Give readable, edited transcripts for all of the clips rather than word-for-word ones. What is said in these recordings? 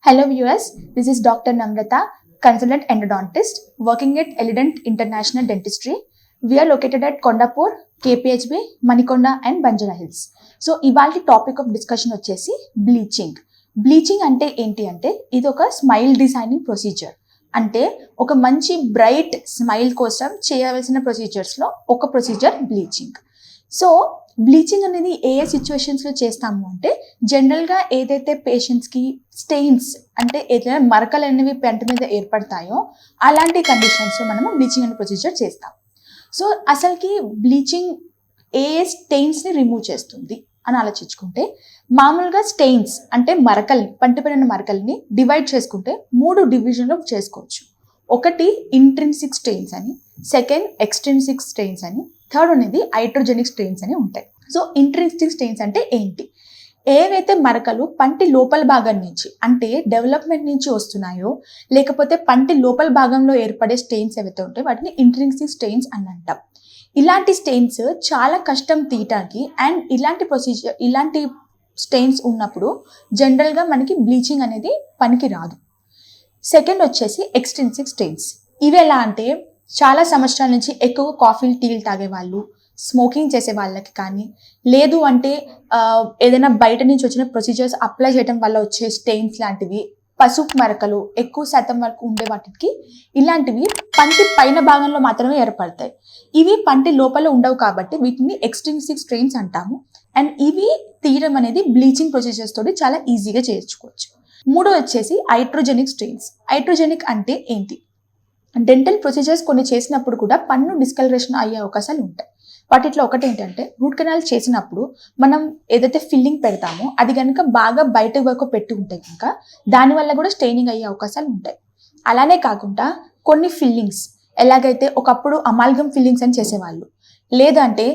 Hello viewers, this is Dr. Namrata, consultant endodontist working at Elident International Dentistry. We are located at Kondapur, KPHB, Manikonda and Banjara Hills. So ఇవాల్టి topic of discussion వచ్చేసి bleaching. Bleaching అంటే ఏంటి అంటే ఇది ఒక smile designing procedure. అంటే ఒక మంచి బ్రైట్ స్మైల్ కోసం చేయవలసిన ప్రొసీజర్స్లో ఒక ప్రొసీజర్ బ్లీచింగ్. సో బ్లీచింగ్ అనేది ఏ సిచ్యువేషన్స్లో చేస్తాము అంటే జనరల్గా ఏదైతే పేషెంట్స్కి స్టెయిన్స్ అంటే ఏదైనా మరకలు అనేవి పెంట మీద ఏర్పడతాయో అలాంటి కండిషన్స్లో మనము బ్లీచింగ్ అనే ప్రొసీజర్ చేస్తాం. సో అసలుకి బ్లీచింగ్ ఏ స్టెయిన్స్ని రిమూవ్ చేస్తుంది అని ఆలోచించుకుంటే మామూలుగా స్టెయిన్స్ అంటే మరకల్ని పంటిపడిన మరకల్ని డివైడ్ చేసుకుంటే 3 డివిజన్లో చేసుకోవచ్చు. ఒకటి ఇంట్రిన్సిక్ స్టెయిన్స్ అని, సెకండ్ ఎక్స్ట్రిన్సిక్ స్టెయిన్స్ అని, థర్డ్ అనేది హైడ్రోజెనిక్ స్టెయిన్స్ అని ఉంటాయి. సో ఇంట్రిన్సిక్ స్టెయిన్స్ అంటే ఏంటి? ఏవైతే మరకలు పంటి లోపల భాగం నుంచి అంటే డెవలప్మెంట్ నుంచి వస్తున్నాయో లేకపోతే పంటి లోపల భాగంలో ఏర్పడే స్టెయిన్స్ ఏవైతే ఉంటాయో వాటిని ఇంట్రిన్సిక్ స్టెయిన్స్ అని అంటాం. ఇలాంటి స్టెయిన్స్ చాలా కష్టం తీయటానికి అండ్ ఇలాంటి స్టెయిన్స్ ఉన్నప్పుడు జనరల్గా మనకి బ్లీచింగ్ అనేది పనికి రాదు. సెకండ్ వచ్చేసి ఎక్స్ట్రిన్సిక్ స్టెయిన్స్. ఇవి ఎలా అంటే చాలా సంవత్సరాల నుంచి ఎక్కువ కాఫీలు టీలు తాగే వాళ్ళు, స్మోకింగ్ చేసే వాళ్ళకి కానీ లేదు అంటే ఏదైనా బయట నుంచి వచ్చిన ప్రొసీజర్స్ అప్లై చేయడం వల్ల వచ్చే స్టెయిన్స్ లాంటివి, పసుపు మరకలు ఎక్కువ శాతం వరకు ఉండే వాటికి ఇలాంటివి పంటి పైన భాగంలో మాత్రమే ఏర్పడతాయి. ఇవి పంటి లోపల ఉండవు కాబట్టి వీటిని ఎక్స్ట్రిన్సిక్ స్టెయిన్స్ అంటాము. అండ్ ఇవి తీయడం అనేది బ్లీచింగ్ ప్రొసీజర్స్ తోటి చాలా ఈజీగా చేయించుకోవచ్చు. మూడో వచ్చేసి హైడ్రోజెనిక్ స్టెయిన్స్. హైడ్రోజెనిక్ అంటే ఏంటి? డెంటల్ ప్రొసీజర్స్ కొన్ని చేసినప్పుడు కూడా పన్ను డిస్కలరేషన్ అయ్యే అవకాశాలు ఉంటాయి. వాటిలో ఒకటి ఏంటంటే రూట్ కెనాల్ చేసినప్పుడు మనం ఏదైతే ఫిల్లింగ్ పెడతామో అది కనుక బాగా బయట వరకు పెట్టి ఉంటే కనుక దానివల్ల కూడా స్టెయినింగ్ అయ్యే అవకాశాలు ఉంటాయి. అలానే కాకుండా కొన్ని ఫిల్లింగ్స్ ఎలాగైతే ఒకప్పుడు అమాల్గమ్ ఫిల్లింగ్స్ అని చేసేవాళ్ళు, లేదంటే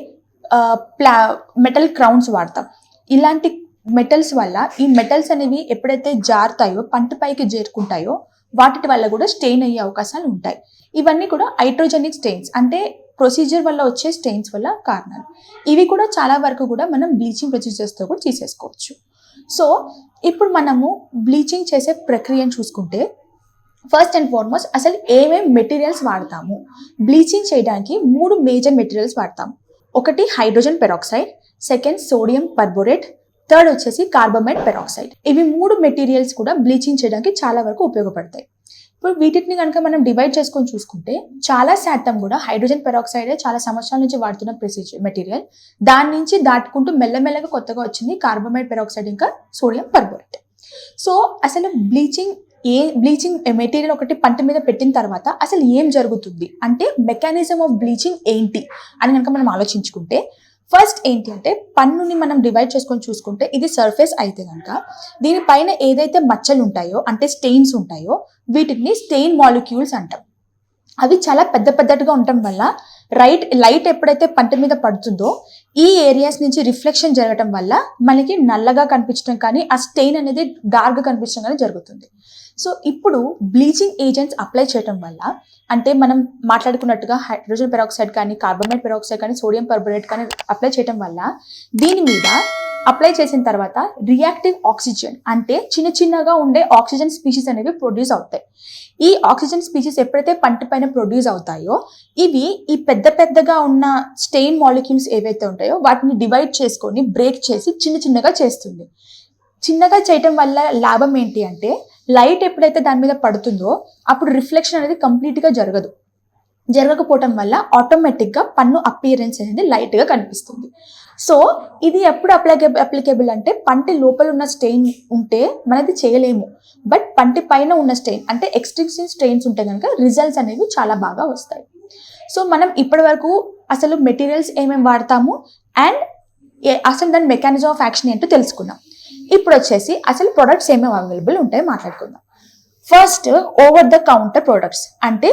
మెటల్ క్రౌన్స్ వాడతాం. ఇలాంటి మెటల్స్ వల్ల ఈ మెటల్స్ అనేవి ఎప్పుడైతే జారుతాయో పంటిపైకి చేరుకుంటాయో వాటి వల్ల కూడా స్టెయిన్ అయ్యే అవకాశాలు ఉంటాయి. ఇవన్నీ కూడా హైడ్రోజెనిక్ స్టెయిన్స్ అంటే ప్రొసీజర్ వల్ల వచ్చే స్టెయిన్స్ వల్ల కారణాలు. ఇవి కూడా చాలా వరకు కూడా మనం బ్లీచింగ్ ప్రొసీజర్స్తో కూడా తీసేసుకోవచ్చు. సో ఇప్పుడు మనము బ్లీచింగ్ చేసే ప్రక్రియను చూసుకుంటే ఫస్ట్ అండ్ ఫార్మోస్ట్ అసలు ఏమేమి మెటీరియల్స్ వాడతాము. బ్లీచింగ్ చేయడానికి 3 మేజర్ మెటీరియల్స్ వాడతాము. ఒకటి hydrogen peroxide, second sodium perborate, third వచ్చేసి కార్బమైడ్ పెరాక్సైడ్. ఇవి 3 మెటీరియల్స్ కూడా బ్లీచింగ్ చేయడానికి చాలా వరకు ఉపయోగపడతాయి. ఇప్పుడు వీటిని కనుక మనం డివైడ్ చేసుకొని చూసుకుంటే చాలా శాతం కూడా హైడ్రోజన్ పెరాక్సైడే చాలా సంవత్సరాల నుంచి వాడుతున్న మెటీరియల్. దాని నుంచి దాటుకుంటూ మెల్లమెల్లగా కొత్తగా వచ్చింది కార్బమైడ్ పెరాక్సైడ్ ఇంకా సోడియం పర్బోరేట్. సో అసలు బ్లీచింగ్ మెటీరియల్ ఒకటి పంట మీద పెట్టిన తర్వాత అసలు ఏం జరుగుతుంది అంటే మెకానిజం ఆఫ్ బ్లీచింగ్ ఏంటి అని కనుక మనం ఆలోచించుకుంటే ఫస్ట్ ఏంటి అంటే పన్నుని మనం డివైడ్ చేసుకొని చూసుకుంటే ఇది సర్ఫేస్ అయితే కనుక దీనిపైన ఏదైతే మచ్చలు ఉంటాయో అంటే స్టెయిన్స్ ఉంటాయో వీటిని స్టెయిన్ మాలిక్యూల్స్ అంటాం. అవి చాలా పెద్దగా ఉండటం వల్ల లైట్ ఎప్పుడైతే పంట మీద పడుతుందో ఈ ఏరియాస్ నుంచి రిఫ్లెక్షన్ జరగటం వల్ల మనకి నల్లగా కనిపించడం కానీ ఆ స్టెయిన్ అనేది డార్క్గా కనిపించడం కానీ జరుగుతుంది. సో ఇప్పుడు బ్లీచింగ్ ఏజెంట్స్ అప్లై చేయడం వల్ల అంటే మనం మాట్లాడుకున్నట్టుగా హైడ్రోజన్ పెరాక్సైడ్ కానీ కార్బమైడ్ పెరాక్సైడ్ కానీ సోడియం పర్బోరేట్ కానీ అప్లై చేయడం వల్ల దీని మీద అప్లై చేసిన తర్వాత రియాక్టివ్ ఆక్సిజన్ అంటే చిన్నగా ఉండే ఆక్సిజన్ స్పీషీస్ అనేవి ప్రొడ్యూస్ అవుతాయి. ఈ ఆక్సిజన్ స్పీషీస్ ఎప్పుడైతే పంట పైన ప్రొడ్యూస్ అవుతాయో ఇవి ఈ పెద్దగా ఉన్న స్టెయిన్ మాలిక్యూల్స్ ఏవైతే ఉంటాయో వాటిని డివైడ్ చేసుకొని బ్రేక్ చేసి చిన్నగా చేస్తుంది. చిన్నగా చేయటం వల్ల లాభం ఏంటి అంటే లైట్ ఎప్పుడైతే దాని మీద పడుతుందో అప్పుడు రిఫ్లెక్షన్ అనేది కంప్లీట్గా జరగకపోవటం వల్ల ఆటోమేటిక్గా పన్ను అపియరెన్స్ అనేది లైట్గా కనిపిస్తుంది. సో ఇది ఎప్పుడు అప్లికేబుల్ అంటే పంటి లోపల ఉన్న స్టెయిన్ ఉంటే మనది చేయలేము, బట్ పంటి పైన ఉన్న స్టెయిన్ అంటే ఎక్స్ట్రిన్సిక్ స్టెయిన్స్ ఉంటే కనుక రిజల్ట్స్ అనేవి చాలా బాగా వస్తాయి. సో మనం ఇప్పటి వరకు అసలు మెటీరియల్స్ ఏమేమి వాడతాము అండ్ అసలు దాని మెకానిజం ఆఫ్ యాక్షన్ ఏంటో తెలుసుకున్నాం. ఇప్పుడు వచ్చేసి అసలు ప్రొడక్ట్స్ ఏమేమి అవైలబుల్ ఉంటాయో మాట్లాడుకుందాం. First over the counter products అంటే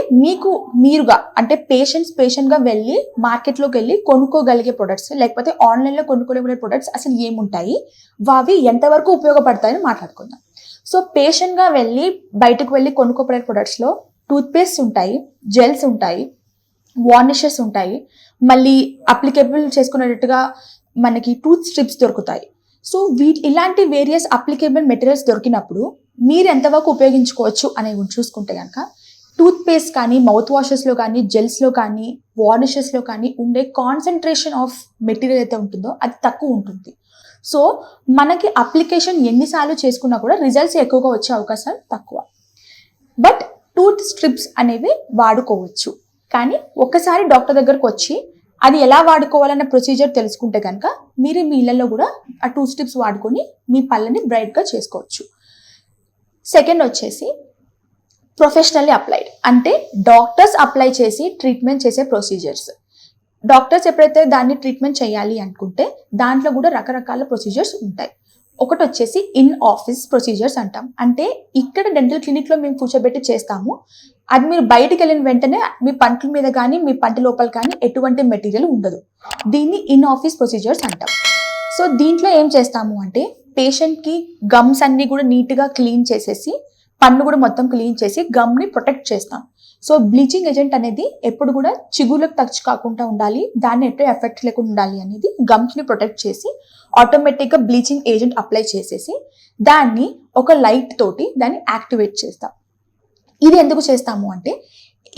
మీరుగా అంటే పేషెంట్గా వెళ్ళి మార్కెట్లోకి వెళ్ళి కొనుక్కోగలిగే ప్రొడక్ట్స్ లేకపోతే ఆన్లైన్లో కొనుక్కోగలిగే ప్రొడక్ట్స్ అసలు ఏముంటాయి, అవి ఎంతవరకు ఉపయోగపడతాయని మాట్లాడుకుందాం. సో పేషెంట్గా బయటకు వెళ్ళి కొనుక్కోబడే ప్రొడక్ట్స్లో టూత్పేస్ట్ ఉంటాయి, జెల్స్ ఉంటాయి, వార్నిషెస్ ఉంటాయి, మళ్ళీ అప్లికేబుల్ చేసుకునేటట్టుగా మనకి టూత్ స్ట్రిప్స్ దొరుకుతాయి. సో ఇలాంటి వేరియస్ అప్లికేబుల్ మెటీరియల్స్ దొరికినప్పుడు మీరు ఎంతవరకు ఉపయోగించుకోవచ్చు అనేవి చూసుకుంటే కనుక టూత్ పేస్ట్ కానీ, మౌత్ వాషెస్లో కానీ, జెల్స్లో కానీ, వార్నిషెస్లో కానీ ఉండే కాన్సన్ట్రేషన్ ఆఫ్ మెటీరియల్ అయితే ఉంటుందో అది తక్కువ ఉంటుంది. సో మనకి అప్లికేషన్ ఎన్నిసార్లు చేసుకున్నా కూడా రిజల్ట్స్ ఎక్కువగా వచ్చే అవకాశాలు తక్కువ. బట్ టూత్ స్ట్రిప్స్ అనేవి వాడుకోవచ్చు. కానీ ఒక్కసారి డాక్టర్ దగ్గరకు వచ్చి అది ఎలా వాడుకోవాలన్న ప్రొసీజర్ తెలుసుకుంటే కనుక మీరు మీ ఇళ్లలో కూడా ఆ టూత్ స్ట్రిప్స్ వాడుకొని మీ పళ్ళని బ్రైట్గా చేసుకోవచ్చు. సెకండ్ వచ్చేసి ప్రొఫెషనల్లీ అప్లైడ్, అంటే డాక్టర్స్ అప్లై చేసి ట్రీట్మెంట్ చేసే ప్రొసీజర్స్. డాక్టర్స్ ఎప్పుడైతే దాన్ని ట్రీట్మెంట్ చేయాలి అనుకుంటే దాంట్లో కూడా రకరకాల ప్రొసీజర్స్ ఉంటాయి. ఒకటి వచ్చేసి ఇన్ ఆఫీస్ ప్రొసీజర్స్ అంటాం. అంటే ఇక్కడ డెంటల్ క్లినిక్లో మేము కూర్చోబెట్టి చేస్తాము. అది మీరు బయటికి వెళ్ళిన వెంటనే మీ పంటి మీద కానీ మీ పంటి లోపల కానీ ఎటువంటి మెటీరియల్ ఉండదు. దీన్ని ఇన్ ఆఫీస్ ప్రొసీజర్స్ అంటాం. సో దీంట్లో ఏం చేస్తాము అంటే పేషెంట్కి గమ్స్ అన్ని కూడా నీట్గా క్లీన్ చేసేసి, పన్ను కూడా మొత్తం క్లీన్ చేసి గమ్ని ప్రొటెక్ట్ చేస్తాం. సో బ్లీచింగ్ ఏజెంట్ అనేది ఎప్పుడు కూడా చిగుళ్ళకు టచ్ కాకుండా ఉండాలి, దాన్ని ఎటు ఎఫెక్ట్ లేకుండా ఉండాలి అనేది గమ్స్ని ప్రొటెక్ట్ చేసి ఆటోమేటిక్గా బ్లీచింగ్ ఏజెంట్ అప్లై చేసేసి దాన్ని ఒక లైట్ తోటి దాన్ని యాక్టివేట్ చేస్తాం. ఇది ఎందుకు చేస్తాము అంటే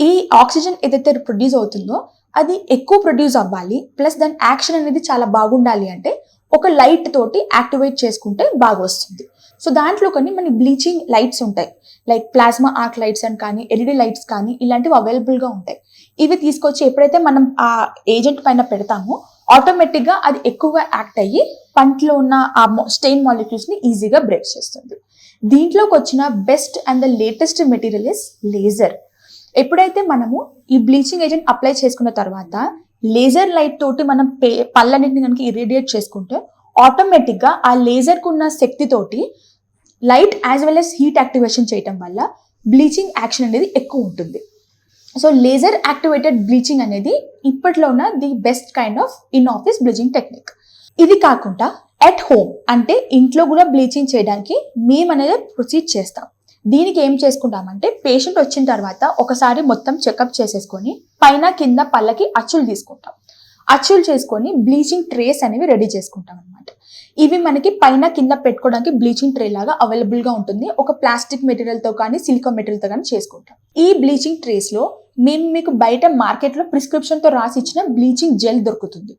ఈ ఆక్సిజన్ ఏదైతే ప్రొడ్యూస్ అవుతుందో అది ఎక్కువ ప్రొడ్యూస్ అవ్వాలి, ప్లస్ దాని యాక్షన్ అనేది చాలా బాగుండాలి అంటే ఒక లైట్ తోటి యాక్టివేట్ చేసుకుంటే బాగా వస్తుంది. సో దాంట్లో కొన్ని మన బ్లీచింగ్ లైట్స్ ఉంటాయి, లైక్ ప్లాస్మా ఆర్క్ లైట్స్ అని కానీ, ఎల్ఈడి లైట్స్ కానీ, ఇలాంటివి అవైలబుల్గా ఉంటాయి. ఇవి తీసుకొచ్చి ఎప్పుడైతే మనం ఆ ఏజెంట్ పైన పెడతామో ఆటోమేటిక్గా అది ఎక్కువగా యాక్ట్ అయ్యి పంటిలో ఉన్న ఆ స్టెయిన్ మాలిక్యూల్స్ని ఈజీగా బ్రేక్ చేస్తుంది. దీంట్లోకి వచ్చిన best and the latest material is laser. ఎప్పుడైతే మనము ఈ బ్లీచింగ్ ఏజెంట్ అప్లై చేసుకున్న తర్వాత లేజర్ లైట్ తోటి మనం పళ్ళన్నింటిని కనుక ఇరేడియేట్ చేసుకుంటే ఆటోమేటిక్గా ఆ లేజర్కు ఉన్న శక్తితోటి light as well as heat activation చేయటం వల్ల బ్లీచింగ్ యాక్షన్ అనేది ఎక్కువ ఉంటుంది. సో లేజర్ యాక్టివేటెడ్ బ్లీచింగ్ అనేది ఇప్పట్లో ఉన్న the best kind of in office bleaching technique. ఇది కాకుండా ఎట్ హోమ్ అంటే ఇంట్లో కూడా బ్లీచింగ్ చేయడానికి మేము అనేది ప్రొసీడ్ చేస్తాం. దీనికి ఏం చేసుకుంటామంటే పేషెంట్ వచ్చిన తర్వాత ఒకసారి మొత్తం చెకప్ చేసేసుకొని పైన కింద పళ్ళకి అచ్చులు తీసుకుంటాం. అచ్చులు చేసుకొని బ్లీచింగ్ ట్రేస్ అనేవి రెడీ చేసుకుంటాం అనమాట. ఇవి మనకి పైన కింద పెట్టుకోవడానికి బ్లీచింగ్ ట్రే లాగా అవైలబుల్గా ఉంటుంది. ఒక ప్లాస్టిక్ మెటీరియల్తో కానీ సిలికాన్ మెటీరియల్తో కానీ చేసుకుంటాం. ఈ బ్లీచింగ్ ట్రేస్లో మేము మీకు బయట మార్కెట్లో ప్రిస్క్రిప్షన్తో రాసి ఇచ్చిన బ్లీచింగ్ జెల్ దొరుకుతుంది.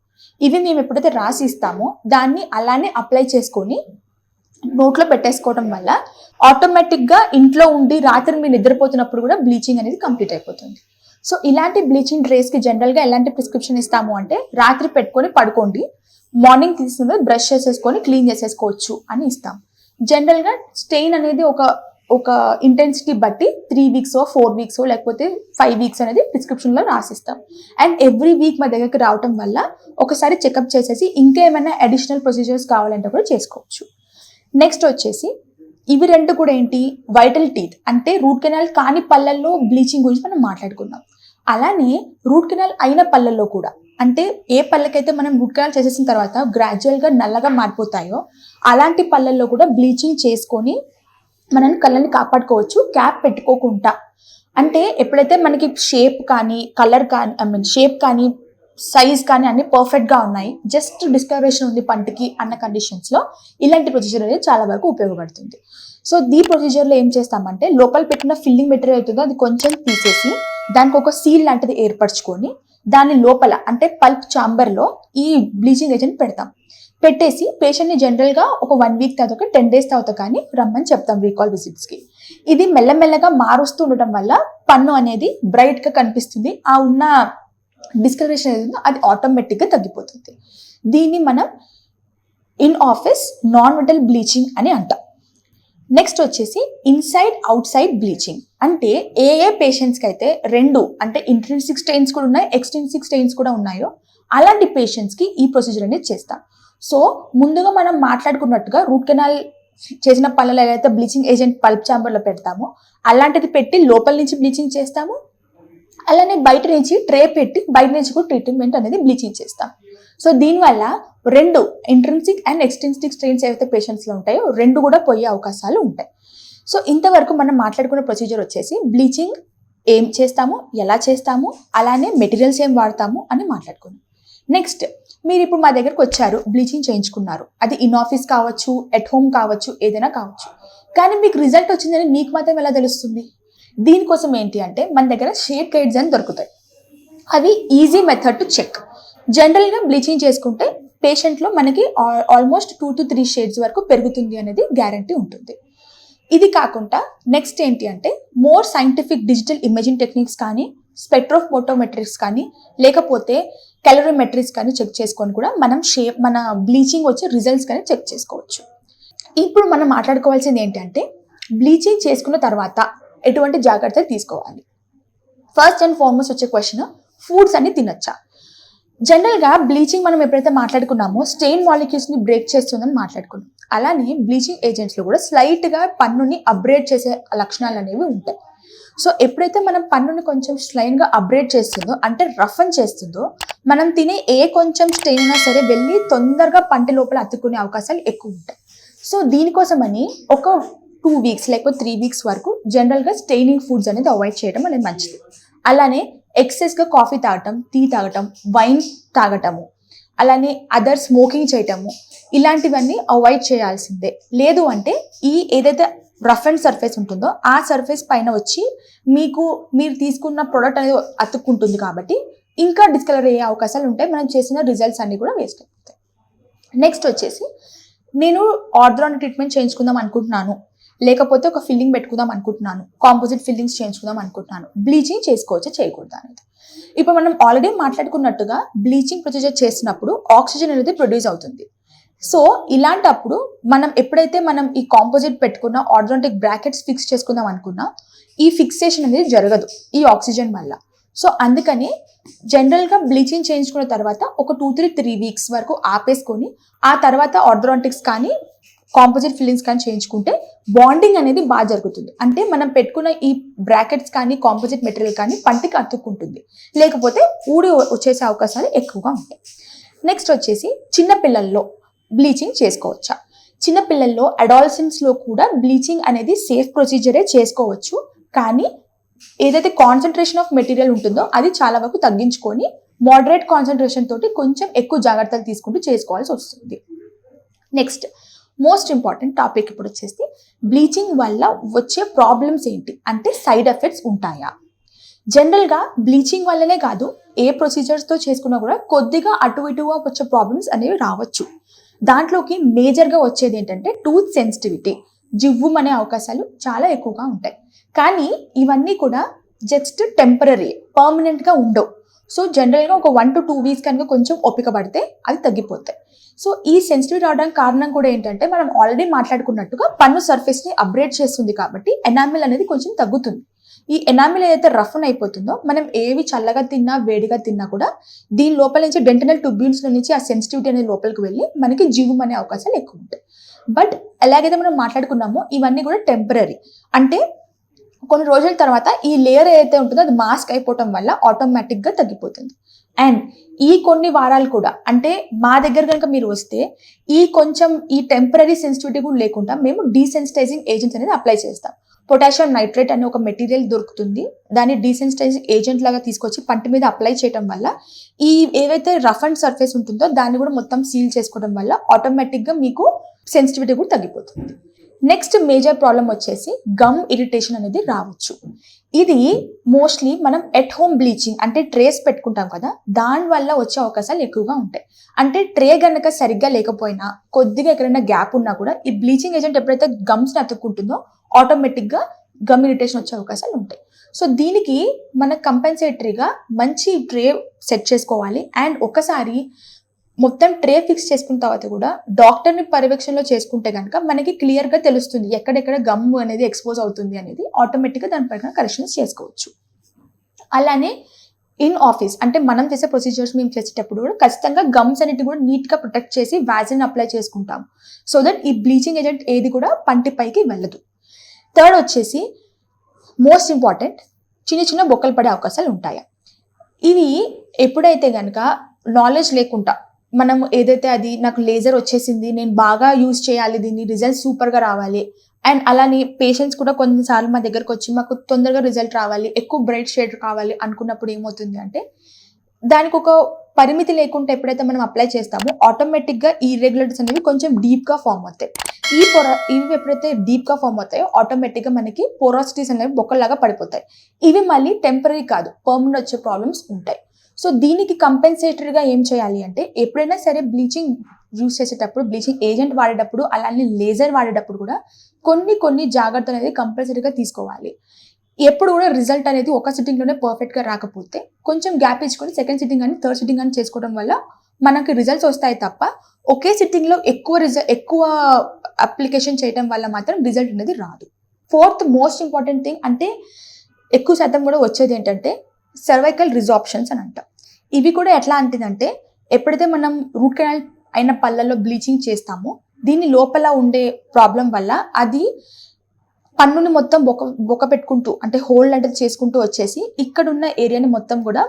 ఇవి మేము ఎప్పుడైతే రాసి ఇస్తామో దాన్ని అలానే అప్లై చేసుకొని నోట్లో పెట్టేసుకోవడం వల్ల ఆటోమేటిక్గా ఇంట్లో ఉండి రాత్రి మీరు నిద్రపోతున్నప్పుడు కూడా బ్లీచింగ్ అనేది కంప్లీట్ అయిపోతుంది. సో ఇలాంటి బ్లీచింగ్ ట్రేస్కి జనరల్గా ఎలాంటి ప్రిస్క్రిప్షన్ ఇస్తాము అంటే రాత్రి పెట్టుకొని పడుకోండి, మార్నింగ్ తీసుకుని బ్రష్ చేసేసుకొని క్లీన్ చేసేసుకోవచ్చు అని ఇస్తాం. జనరల్గా స్టెయిన్ అనేది ఒక ఇంటెన్సిటీ బట్టి 3 weeks 4 weeks లేకపోతే 5 weeks అనేది ప్రిస్క్రిప్షన్లో రాసిస్తాం. అండ్ ఎవ్రీ వీక్ మా దగ్గరికి రావటం వల్ల ఒకసారి చెకప్ చేసేసి ఇంకా ఏమైనా అడిషనల్ ప్రొసీజర్స్ కావాలంటే కూడా చేసుకోవచ్చు. నెక్స్ట్ వచ్చేసి ఇవి రెండు కూడా ఏంటి, వైటల్ టీత్ అంటే రూట్ కెనాల్ కాని పళ్ళల్లో బ్లీచింగ్ గురించి మనం మాట్లాడుకున్నాం. అలానే రూట్ కెనాల్ అయిన పళ్ళల్లో కూడా, అంటే ఏ పళ్ళకైతే మనం రూట్ కెనాల్ చేసేసిన తర్వాత గ్రాడ్యువల్గా నల్లగా మారిపోతాయో అలాంటి పళ్ళల్లో కూడా బ్లీచింగ్ చేసుకొని మనం కళ్ళని కాపాడుకోవచ్చు క్యాప్ పెట్టుకోకుండా. అంటే ఎప్పుడైతే మనకి షేప్ కానీ కలర్ కానీ షేప్ కానీ సైజ్ కానీ అన్ని పర్ఫెక్ట్గా ఉన్నాయి, జస్ట్ డిస్కలరేషన్ ఉంది పంటికి అన్న కండిషన్స్లో ఇలాంటి ప్రొసీజర్ అనేది చాలా వరకు ఉపయోగపడుతుంది. సో ఈ ప్రొసీజర్లో ఏం చేస్తామంటే లోపల పెట్టిన ఫిల్లింగ్ మెటీరియల్ అవుతుందో అది కొంచెం తీసేసి దానికి ఒక సీల్ లాంటిది ఏర్పరచుకొని దాని లోపల అంటే పల్ప్ ఛాంబర్లో ఈ బ్లీచింగ్ ఏజెంట్ పెడతాం. పెట్టేసి పేషెంట్ని జనరల్గా ఒక 1 week తర్వాత 10 days తర్వాత కానీ రమ్మని చెప్తాం రీకాల్ విజిట్స్కి. ఇది మెల్లమెల్లగా మారుస్తూ ఉండటం వల్ల పన్ను అనేది బ్రైట్గా కనిపిస్తుంది, ఆ ఉన్న డిస్కలరేషన్ ఏదైందో అది ఆటోమేటిక్గా తగ్గిపోతుంది. దీన్ని మనం in office non metal bleaching అని అంటాం. నెక్స్ట్ వచ్చేసి ఇన్సైడ్ అవుట్ సైడ్ బ్లీచింగ్. అంటే ఏ పేషెంట్స్కి అయితే 2 అంటే ఇంట్రిన్సిక్ స్టెయిన్స్ కూడా ఉన్నాయి, ఎక్స్ట్రిన్సిక్ స్టెయిన్స్ కూడా ఉన్నాయో అలాంటి పేషెంట్స్కి ఈ ప్రొసీజర్ అనేది చేస్తాం. సో ముందుగా మనం మాట్లాడుకున్నట్టుగా రూట్ కెనాల్ చేసిన పళ్ళలో ఏదైతే బ్లీచింగ్ ఏజెంట్ పల్ప్ ఛాంబర్లో పెడతామో అలాంటిది పెట్టి లోపల నుంచి బ్లీచింగ్ చేస్తాము. అలానే బయట నుంచి ట్రే పెట్టి బయట నుంచి కూడా ట్రీట్మెంట్ అనేది బ్లీచింగ్ చేస్తాం. సో దీనివల్ల 2 ఇంట్రిన్సిక్ అండ్ ఎక్స్ట్రిన్సిక్ స్టెయిన్స్ ఏవైతే పేషెంట్స్లో ఉంటాయో 2 కూడా పోయే అవకాశాలు ఉంటాయి. సో ఇంతవరకు మనం మాట్లాడుకున్న ప్రొసీజర్ వచ్చేసి బ్లీచింగ్ ఏం చేస్తాము, ఎలా చేస్తాము, అలానే మెటీరియల్స్ ఏం వాడతాము అని మాట్లాడుకున్నాం. నెక్స్ట్, మీరు ఇప్పుడు మా దగ్గరకు వచ్చారు, బ్లీచింగ్ చేయించుకున్నారు. అది ఇన్ ఆఫీస్ కావచ్చు, ఎట్ హోమ్ కావచ్చు, ఏదైనా కావచ్చు. కానీ మీకు రిజల్ట్ వచ్చిందని మీకు మాత్రం ఎలా తెలుస్తుంది? దీనికోసం ఏంటి అంటే మన దగ్గర షేడ్ గైడ్స్ అని దొరుకుతాయి. అవి ఈజీ మెథడ్ టు చెక్. జనరల్గా బ్లీచింగ్ చేసుకుంటే పేషెంట్లో మనకి ఆల్మోస్ట్ 2 to 3 షేడ్స్ వరకు పెరుగుతుంది అనేది గ్యారంటీ ఉంటుంది. ఇది కాకుండా నెక్స్ట్ ఏంటి అంటే more scientific digital imaging techniques కానీ, స్పెక్ట్రోఫోటోమెట్రిక్స్ కానీ, లేకపోతే క్యాలరీమెట్రిక్స్ కానీ చెక్ చేసుకొని కూడా మన బ్లీచింగ్ వచ్చే రిజల్ట్స్ కానీ చెక్ చేసుకోవచ్చు. ఇప్పుడు మనం మాట్లాడుకోవాల్సింది ఏంటంటే బ్లీచింగ్ చేసుకున్న తర్వాత ఎటువంటి జాగ్రత్తలు తీసుకోవాలి. ఫస్ట్ అండ్ ఫార్మోస్ట్ వచ్చే క్వశ్చన్, ఫుడ్స్ అన్ని తినొచ్చా? జనరల్గా బ్లీచింగ్ మనం ఎప్పుడైతే మాట్లాడుకున్నామో స్టెయిన్ మాలిక్యూల్స్ని బ్రేక్ చేస్తుందని మాట్లాడుకున్నాం. అలానే బ్లీచింగ్ ఏజెంట్స్లో కూడా స్లైట్గా పన్నుని అప్గ్రేడ్ చేసే లక్షణాలు అనేవి ఉంటాయి. సో ఎప్పుడైతే మనం పన్నుని కొంచెం స్లైన్గా అప్గ్రేడ్ చేస్తుందో, అంటే రఫన్ చేస్తుందో, మనం తినే కొంచెం స్టెయిన్ అయినా సరే వెళ్ళి తొందరగా పంట లోపల అతుక్కునే అవకాశాలు ఎక్కువ ఉంటాయి. సో దీనికోసమని ఒక 2 weeks లేకపోతే 3 weeks వరకు జనరల్గా స్టెయినింగ్ ఫుడ్స్ అనేది అవాయిడ్ చేయడం అనేది మంచిది. అలానే ఎక్సెస్గా కాఫీ తాగటం, టీ తాగటం, వైన్ తాగటము, అలానే అదర్ స్మోకింగ్ చేయటము, ఇలాంటివన్నీ అవాయిడ్ చేయాల్సిందే. లేదు అంటే ఏదైతే రఫ్ అండ్ సర్ఫేస్ ఉంటుందో ఆ సర్ఫేస్ పైన వచ్చి మీరు తీసుకున్న ప్రోడక్ట్ అనేది అతుక్కుంటుంది కాబట్టి ఇంకా డిస్కలర్ అయ్యే అవకాశాలు ఉంటాయి. మనం చేసిన రిజల్ట్స్ అన్ని కూడా వేస్ట్ అయిపోతాయి. నెక్స్ట్ వచ్చేసి, నేను ఆర్థోడాంటిక్ ట్రీట్మెంట్ చేయించుకుందాం అనుకుంటున్నాను, లేకపోతే ఒక ఫిల్లింగ్ పెట్టుకుందాం అనుకుంటున్నాను, కాంపోజిట్ ఫిల్లింగ్స్ చేయించుకుందాం అనుకుంటున్నాను, బ్లీచింగ్ చేసుకోవచ్చా చేయకూడదు అనేది. ఇప్పుడు మనం ఆల్రెడీ మాట్లాడుకున్నట్టుగా బ్లీచింగ్ ప్రొసీజర్ చేసినప్పుడు ఆక్సిజన్ అనేది ప్రొడ్యూస్ అవుతుంది. సో ఇలాంటప్పుడు ఎప్పుడైతే మనం ఈ కాంపోజిట్ పెట్టుకున్న ఆర్థోడాంటిక్ బ్రాకెట్స్ ఫిక్స్ చేసుకుందాం అనుకున్నా ఈ ఫిక్సేషన్ అనేది జరగదు ఈ ఆక్సిజన్ వల్ల. సో అందుకని జనరల్గా బ్లీచింగ్ చేయించుకున్న తర్వాత ఒక 2 to 3 weeks వరకు ఆపేసుకొని ఆ తర్వాత ఆర్థోడాంటిక్స్ కానీ కాంపోజిట్ ఫిల్లింగ్స్ కానీ చేయించుకుంటే బాండింగ్ అనేది బాగా జరుగుతుంది. అంటే మనం పెట్టుకున్న ఈ బ్రాకెట్స్ కానీ కాంపోజిట్ మెటీరియల్ కానీ పంటికి అతుక్కుంటుంది, లేకపోతే ఊడి వచ్చేసే అవకాశాలు ఎక్కువగా ఉంటాయి. నెక్స్ట్ వచ్చేసి, చిన్నపిల్లల్లో బ్లీచింగ్ చేసుకోవచ్చా? చిన్నపిల్లల్లో అడాలసెంట్స్లో కూడా బ్లీచింగ్ అనేది సేఫ్ ప్రొసీజరే చేసుకోవచ్చు. కానీ ఏదైతే కాన్సన్ట్రేషన్ ఆఫ్ మెటీరియల్ ఉంటుందో అది చాలా వరకు తగ్గించుకొని మోడరేట్ కాన్సన్ట్రేషన్ తోటి కొంచెం ఎక్కువ జాగ్రత్తలు తీసుకుంటూ చేసుకోవాల్సి వస్తుంది. నెక్స్ట్ మోస్ట్ ఇంపార్టెంట్ టాపిక్ ఇప్పుడు వచ్చేసి, బ్లీచింగ్ వల్ల వచ్చే ప్రాబ్లమ్స్ ఏంటి అంటే సైడ్ ఎఫెక్ట్స్ ఉంటాయా? జనరల్గా బ్లీచింగ్ వల్లనే కాదు, ఏ ప్రొసీజర్స్తో చేసుకున్నా కూడా కొద్దిగా అటు ఇటుగా వచ్చే ప్రాబ్లమ్స్ అనేవి రావచ్చు. దాంట్లోకి మేజర్గా వచ్చేది ఏంటంటే టూత్ సెన్సిటివిటీ, జివ్వుమనే అవకాశాలు చాలా ఎక్కువగా ఉంటాయి. కానీ ఇవన్నీ కూడా జస్ట్ టెంపరీ, పర్మనెంట్గా ఉండవు. సో జనరల్గా ఒక 1 to 2 weeks కనుక కొంచెం ఓపిక పడితే అవి తగ్గిపోతాయి. సో ఈ సెన్సిటివిటీ రావడానికి కారణం కూడా ఏంటంటే మనం ఆల్రెడీ మాట్లాడుకున్నట్టుగా పన్ను సర్ఫేస్ని అప్గ్రేడ్ చేస్తుంది కాబట్టి ఎనామిల్ అనేది కొంచెం తగ్గుతుంది. ఈ ఎనామిల్ ఏదైతే రఫన్ అయిపోతుందో మనం ఏవి చల్లగా తిన్నా వేడిగా తిన్నా కూడా దీని లోపల నుంచి డెంటనల్ ట్యూబ్యూల్స్ నుంచి ఆ సెన్సిటివిటీ అనేది లోపలికి వెళ్ళి మనకి జీవం అనే అవకాశాలు ఎక్కువ ఉంటాయి. బట్ ఎలాగైతే మనం మాట్లాడుకున్నామో ఇవన్నీ కూడా టెంపరీ, అంటే కొన్ని రోజుల తర్వాత ఈ లేయర్ ఏదైతే ఉంటుందో అది మాస్క్ అయిపోవటం వల్ల ఆటోమేటిక్గా తగ్గిపోతుంది. అండ్ ఈ కొన్ని వారాలు కూడా, అంటే మా దగ్గర కనుక మీరు వస్తే ఈ టెంపరీ సెన్సిటివిటీ కూడా లేకుండా మేము డీసెన్సిటైజింగ్ ఏజెంట్స్ అనేది అప్లై చేస్తాం. పొటాషియం నైట్రేట్ అనే ఒక మెటీరియల్ దొరుకుతుంది, దాన్ని డీసెన్సిటైజింగ్ ఏజెంట్ లాగా తీసుకొచ్చి పంటి మీద అప్లై చేయడం వల్ల ఏవైతే రఫ్ అండ్ సర్ఫేస్ ఉంటుందో దాన్ని కూడా మొత్తం సీల్ చేసుకోవడం వల్ల ఆటోమేటిక్గా మీకు సెన్సిటివిటీ కూడా తగ్గిపోతుంది. నెక్స్ట్ మేజర్ ప్రాబ్లం వచ్చేసి గమ్ ఇరిటేషన్ అనేది రావచ్చు. ఇది మోస్ట్లీ మనం ఎట్ హోమ్ బ్లీచింగ్ అంటే ట్రేస్ పెట్టుకుంటాం కదా, దానివల్ల వచ్చే అవకాశాలు ఎక్కువగా ఉంటాయి. అంటే ట్రే కనుక సరిగ్గా లేకపోయినా కొద్దిగా ఎక్కడైనా గ్యాప్ ఉన్నా కూడా ఈ బ్లీచింగ్ ఏజెంట్ ఎప్పుడైతే గమ్స్ని అతుక్కుంటుందో ఆటోమేటిక్గా గమ్ ఇరిటేషన్ వచ్చే అవకాశాలు ఉంటాయి. సో దీనికి మన కంపెన్సేటరీగా మంచి ట్రే సెట్ చేసుకోవాలి. అండ్ ఒకసారి మొత్తం ట్రే ఫిక్స్ చేసుకున్న తర్వాత కూడా డాక్టర్ని పర్యవేక్షణలో చేసుకుంటే కనుక మనకి క్లియర్గా తెలుస్తుంది ఎక్కడెక్కడ గమ్ అనేది ఎక్స్పోజ్ అవుతుంది అనేది. ఆటోమేటిక్గా దాని ప్రకారం కరెక్షన్స్ చేసుకోవచ్చు. అలానే ఇన్ ఆఫీస్ అంటే మనం చేసే ప్రొసీజర్స్ మేము చేసేటప్పుడు కూడా ఖచ్చితంగా గమ్స్ అనేవి కూడా నీట్గా ప్రొటెక్ట్ చేసి వ్యాజిన్ అప్లై చేసుకుంటాం, సో దట్ ఈ బ్లీచింగ్ ఏజెంట్ ఏది కూడా పంటి పైకి వెళ్ళదు. థర్డ్ వచ్చేసి మోస్ట్ ఇంపార్టెంట్, చిన్న చిన్న బొక్కలు పడే అవకాశాలు ఉంటాయా? ఇవి ఎప్పుడైతే కనుక నాలెడ్జ్ లేకుండా మనం ఏదైతే అది నాకు లేజర్ వచ్చేసింది, నేను బాగా యూజ్ చేయాలి, దీన్ని రిజల్ట్ సూపర్గా రావాలి, అండ్ అలానే పేషెంట్స్ కూడా కొన్నిసార్లు మా దగ్గరకు వచ్చి మాకు తొందరగా రిజల్ట్ రావాలి, ఎక్కువ బ్రైట్ షేడ్ కావాలి అనుకున్నప్పుడు ఏమవుతుంది అంటే దానికి ఒక పరిమితి లేకుండా ఎప్పుడైతే మనం అప్లై చేస్తామో ఆటోమేటిక్గా ఈ ఇర్రెగ్యులారిటీస్ అనేవి కొంచెం డీప్గా ఫామ్ అవుతాయి. ఇవి ఎప్పుడైతే డీప్గా ఫామ్ అవుతాయో ఆటోమేటిక్గా మనకి పోరాసిటీస్ అనేవి బొక్కల్లాగా పడిపోతాయి. ఇవి మళ్ళీ టెంపరీ కాదు, పర్మనెంట్ వచ్చే ప్రాబ్లమ్స్ ఉంటాయి. సో దీనికి కంపెన్సేటరీగా ఏం చేయాలి అంటే ఎప్పుడైనా సరే బ్లీచింగ్ యూస్ చేసేటప్పుడు, బ్లీచింగ్ ఏజెంట్ వాడేటప్పుడు, అలానే లేజర్ వాడేటప్పుడు కూడా కొన్ని జాగ్రత్తలు అనేది కంపల్సరీగా తీసుకోవాలి. ఎప్పుడు కూడా రిజల్ట్ అనేది ఒక సిట్టింగ్లోనే పర్ఫెక్ట్గా రాకపోతే కొంచెం గ్యాప్ ఇచ్చుకొని సెకండ్ సిట్టింగ్ కానీ థర్డ్ సిట్టింగ్ కానీ చేసుకోవడం వల్ల మనకి రిజల్ట్స్ వస్తాయి తప్ప ఒకే సిట్టింగ్లో ఎక్కువ అప్లికేషన్ చేయడం వల్ల మాత్రం రిజల్ట్ అనేది రాదు. ఫోర్త్ మోస్ట్ ఇంపార్టెంట్ థింగ్ అంటే ఎక్కువ శాతం కూడా వచ్చేది ఏంటంటే సర్వైకల్ రిజార్ప్షన్స్ అని అంటాం. ఇవి కూడా ఎట్లా అంటుందంటే ఎప్పుడైతే మనం రూట్ కెనాల్ అయిన పళ్ళల్లో బ్లీచింగ్ చేస్తామో దీని లోపల ఉండే ప్రాబ్లం వల్ల అది పన్నుని మొత్తం బొక్క పెట్టుకుంటూ అంటే హోల్డ్ అంటే చేసుకుంటూ వచ్చేసి ఇక్కడున్న ఏరియాని మొత్తం కూడా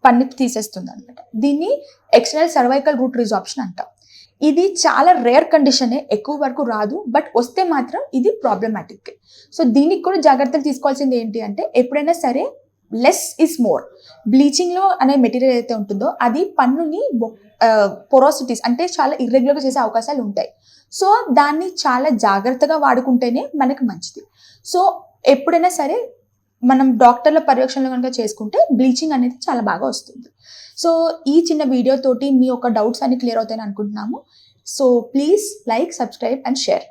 పన్ను తీసేస్తుంది అనమాట. దీన్ని ఎక్స్టర్నల్ సర్వైకల్ రూట్ రిజార్ప్షన్ అంటాం. ఇది చాలా రేర్ కండిషనే, ఎక్కువ వరకు రాదు, బట్ వస్తే మాత్రం ఇది ప్రాబ్లమాటిక్. సో దీనికి కూడా జాగ్రత్తలు తీసుకోవాల్సింది ఏంటి అంటే ఎప్పుడైనా సరే లెస్ ఇస్ మోర్. బ్లీచింగ్లో అనే మెటీరియల్ ఏదైతే ఉంటుందో అది పన్నుని పొరోసిటీస్ అంటే చాలా ఇర్రెగ్యులర్గా చేసే అవకాశాలు ఉంటాయి. సో దాన్ని చాలా జాగ్రత్తగా వాడుకుంటేనే మనకి మంచిది. సో ఎప్పుడైనా సరే మనం డాక్టర్ల పర్యవేక్షణలో కనుక చేసుకుంటే బ్లీచింగ్ అనేది చాలా బాగా వస్తుంది. సో ఈ చిన్న వీడియో తోటి మీ యొక్క డౌట్స్ అన్ని క్లియర్ అవుతాయని అనుకుంటున్నాము. So please like, subscribe and share.